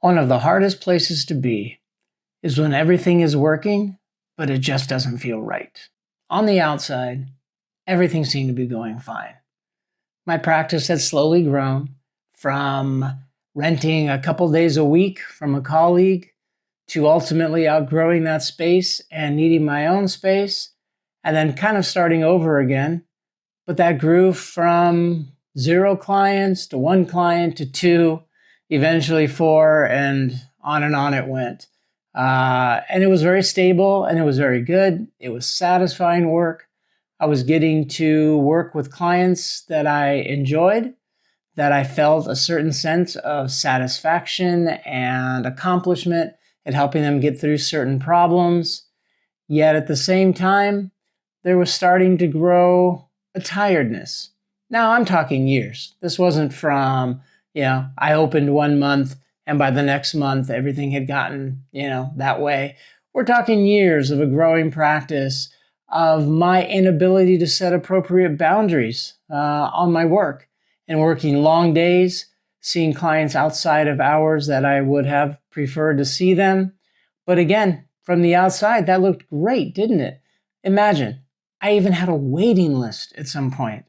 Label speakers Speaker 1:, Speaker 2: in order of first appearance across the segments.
Speaker 1: One of the hardest places to be is when everything is working, but it just doesn't feel right. On the outside, everything seemed to be going fine. My practice had slowly grown from renting a couple days a week from a colleague to ultimately outgrowing that space and needing my own space, and then kind of starting over again. But that grew from 0 clients to 1 client to 2, eventually 4, and on it went. And it was very stable and it was very good. It was satisfying work. I was getting to work with clients that I enjoyed, that I felt a certain sense of satisfaction and accomplishment at helping them get through certain problems. Yet at the same time, there was starting to grow a tiredness. Now I'm talking years. This wasn't from, I opened 1 month and by the next month everything had gotten, that way. We're talking years of a growing practice of my inability to set appropriate boundaries on my work and working long days, seeing clients outside of hours that I would have preferred to see them. But again, from the outside, that looked great, didn't it? Imagine, I even had a waiting list at some point.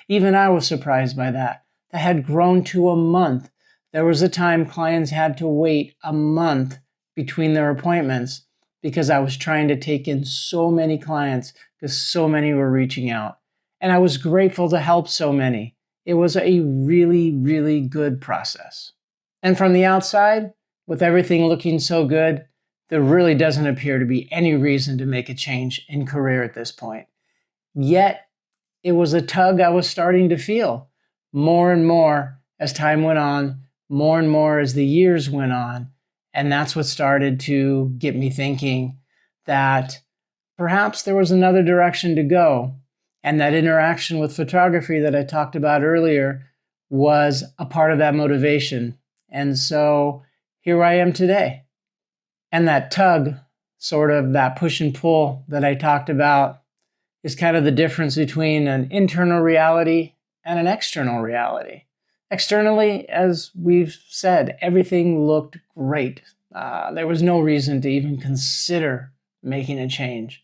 Speaker 1: Even I was surprised by that. That had grown to a month. There was a time clients had to wait a month between their appointments because I was trying to take in so many clients because so many were reaching out. And I was grateful to help so many. It was a really, really good process. And from the outside, with everything looking so good, there really doesn't appear to be any reason to make a change in career at this point. Yet, it was a tug I was starting to feel more and more as time went on, more and more as the years went on. And that's what started to get me thinking that perhaps there was another direction to go. And that interaction with photography that I talked about earlier was a part of that motivation. And so here I am today. And that tug, sort of that push and pull that I talked about, is kind of the difference between an internal reality and an external reality. Externally, as we've said, everything looked great. There was no reason to even consider making a change.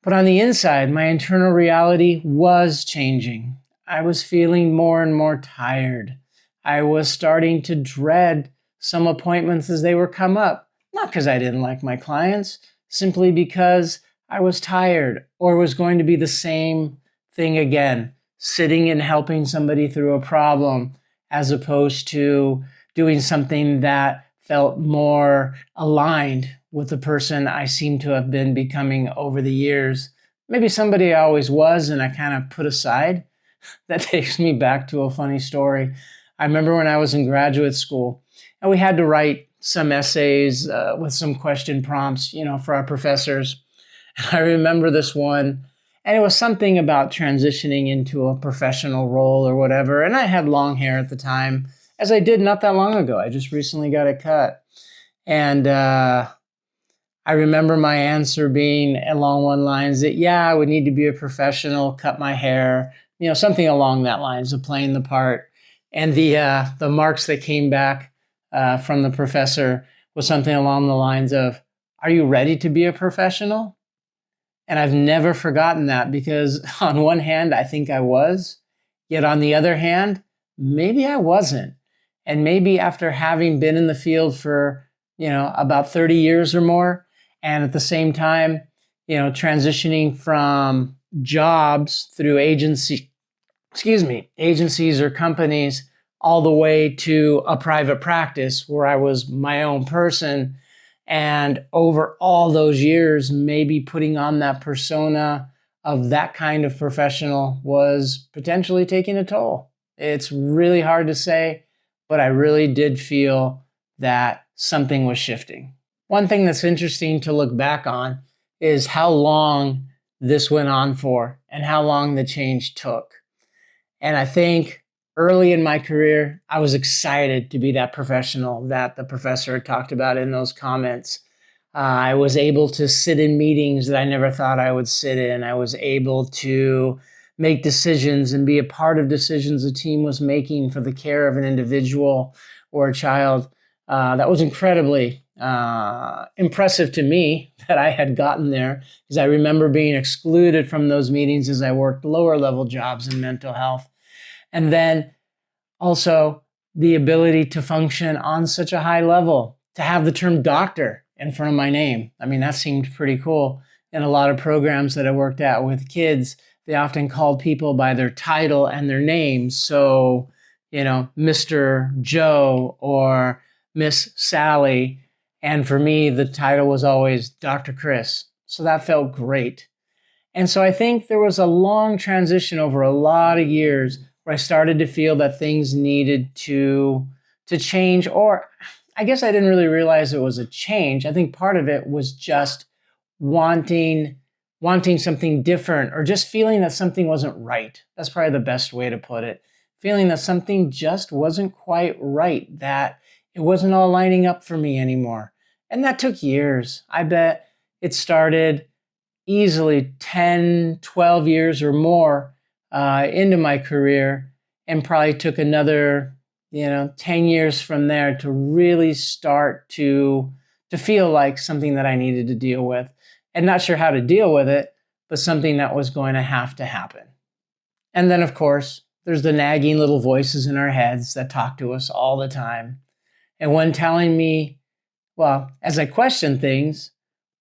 Speaker 1: But on the inside, my internal reality was changing. I was feeling more and more tired. I was starting to dread some appointments as they were come up. Not because I didn't like my clients, simply because I was tired or was going to be the same thing again, sitting and helping somebody through a problem as opposed to doing something that felt more aligned with the person I seem to have been becoming over the years. Maybe somebody I always was and I kind of put aside. That takes me back to a funny story. I remember when I was in graduate school and we had to write some essays with some question prompts, for our professors. And I remember this one, and it was something about transitioning into a professional role or whatever. And I had long hair at the time, as I did not that long ago. I just recently got it cut. And I remember my answer being along one lines that, I would need to be a professional, cut my hair, something along that lines of playing the part. And the marks that came back from the professor was something along the lines of, "Are you ready to be a professional?" And I've never forgotten that because on one hand, I think I was, yet on the other hand, maybe I wasn't. And maybe after having been in the field for, about 30 years or more, and at the same time, transitioning from jobs through agencies or companies all the way to a private practice where I was my own person. And over all those years, maybe putting on that persona of that kind of professional was potentially taking a toll. It's really hard to say, but I really did feel that something was shifting. One thing that's interesting to look back on is how long this went on for and how long the change took. And I think early in my career, I was excited to be that professional that the professor had talked about in those comments. I was able to sit in meetings that I never thought I would sit in. I was able to make decisions and be a part of decisions a team was making for the care of an individual or a child That was incredibly impressive to me that I had gotten there, because I remember being excluded from those meetings as I worked lower level jobs in mental health. And then also the ability to function on such a high level, to have the term doctor in front of my name. I mean, that seemed pretty cool. In a lot of programs that I worked at with kids, they often called people by their title and their name. So, Mr. Joe or Miss Sally. And for me, the title was always Dr. Chris. So that felt great. And so I think there was a long transition over a lot of years where I started to feel that things needed to change, or I guess I didn't really realize it was a change. I think part of it was just wanting something different, or just feeling that something wasn't right. That's probably the best way to put it. Feeling that something just wasn't quite right, that it wasn't all lining up for me anymore. And that took years. I bet it started easily 10, 12 years or more into my career, and probably took another 10 years from there to really start to feel like something that I needed to deal with, and not sure how to deal with it, but something that was going to happen. And then, of course, there's the nagging little voices in our heads that talk to us all the time. And one telling me, well, as I question things,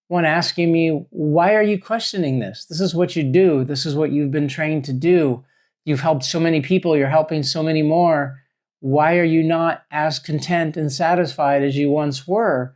Speaker 1: one asking me, why are you questioning this? This is what you do. This is what you've been trained to do. You've helped so many people. You're helping so many more. Why are you not as content and satisfied as you once were?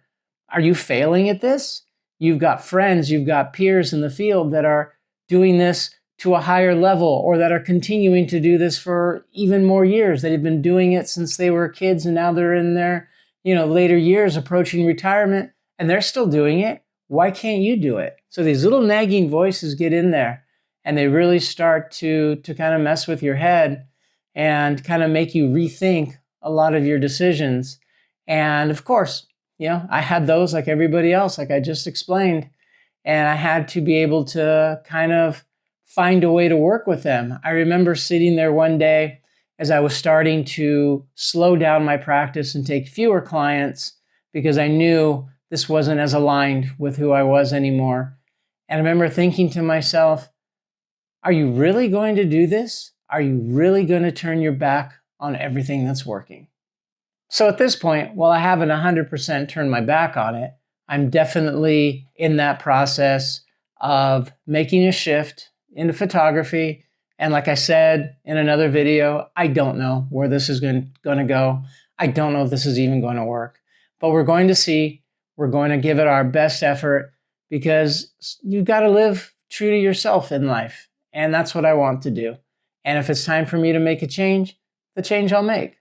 Speaker 1: Are you failing at this? You've got friends, you've got peers in the field that are doing this to a higher level, or that are continuing to do this for even more years. They've been doing it since they were kids, and now they're in their later years approaching retirement, and they're still doing it. Why can't you do it? So these little nagging voices get in there, and they really start to kind of mess with your head and kind of make you rethink a lot of your decisions. And of course, I had those like everybody else, like I just explained, and I had to be able to kind of find a way to work with them. I remember sitting there one day as I was starting to slow down my practice and take fewer clients, because I knew this wasn't as aligned with who I was anymore. And I remember thinking to myself, are you really going to do this? Are you really going to turn your back on everything that's working? So at this point, while I haven't 100% turned my back on it, I'm definitely in that process of making a shift into photography. And like I said in another video, I don't know where this is going to go. I don't know if this is even going to work, but we're going to see. We're going to give it our best effort, because you've got to live true to yourself in life. And that's what I want to do. And if it's time for me to make a change, the change I'll make.